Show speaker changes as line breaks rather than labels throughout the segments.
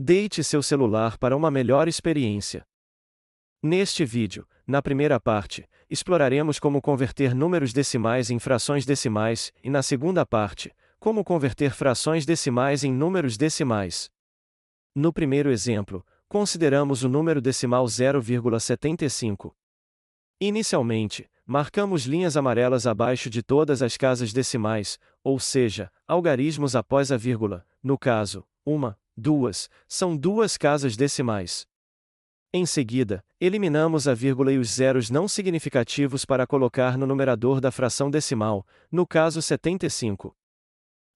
Deite seu celular para uma melhor experiência. Neste vídeo, na primeira parte, exploraremos como converter números decimais em frações decimais, e na segunda parte, como converter frações decimais em números decimais. No primeiro exemplo, consideramos o número decimal 0,75. Inicialmente, marcamos linhas amarelas abaixo de todas as casas decimais, ou seja, algarismos após a vírgula, no caso, 1, 2, são duas casas decimais. Em seguida, eliminamos a vírgula e os zeros não significativos para colocar no numerador da fração decimal, no caso 75.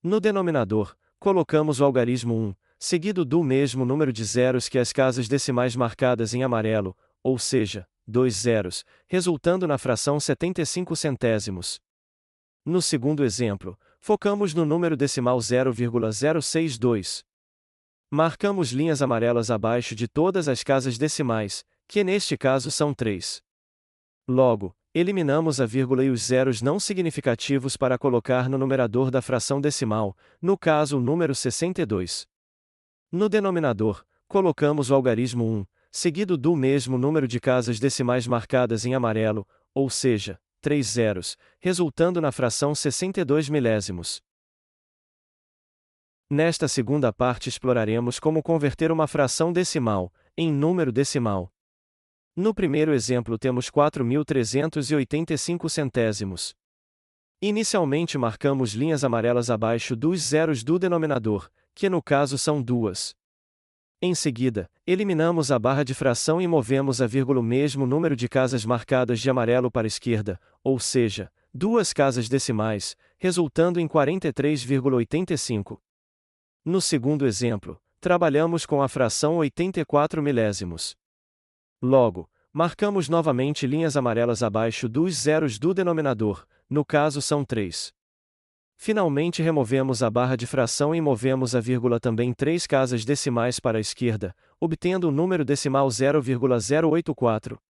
No denominador, colocamos o algarismo 1, seguido do mesmo número de zeros que as casas decimais marcadas em amarelo, ou seja, 2 zeros, resultando na fração 75 centésimos. No segundo exemplo, focamos no número decimal 0,062. Marcamos linhas amarelas abaixo de todas as casas decimais, que neste caso são 3. Logo, eliminamos a vírgula e os zeros não significativos para colocar no numerador da fração decimal, no caso o número 62. No denominador, colocamos o algarismo 1, seguido do mesmo número de casas decimais marcadas em amarelo, ou seja, 3 zeros, resultando na fração 62 milésimos. Nesta segunda parte exploraremos como converter uma fração decimal em número decimal. No primeiro exemplo temos 4.385 centésimos. Inicialmente marcamos linhas amarelas abaixo dos zeros do denominador, que no caso são 2. Em seguida, eliminamos a barra de fração e movemos a vírgula o mesmo número de casas marcadas de amarelo para a esquerda, ou seja, duas casas decimais, resultando em 43,85. No segundo exemplo, trabalhamos com a fração 84 milésimos. Logo, marcamos novamente linhas amarelas abaixo dos zeros do denominador, no caso são 3. Finalmente removemos a barra de fração e movemos a vírgula também 3 casas decimais para a esquerda, obtendo o número decimal 0,084.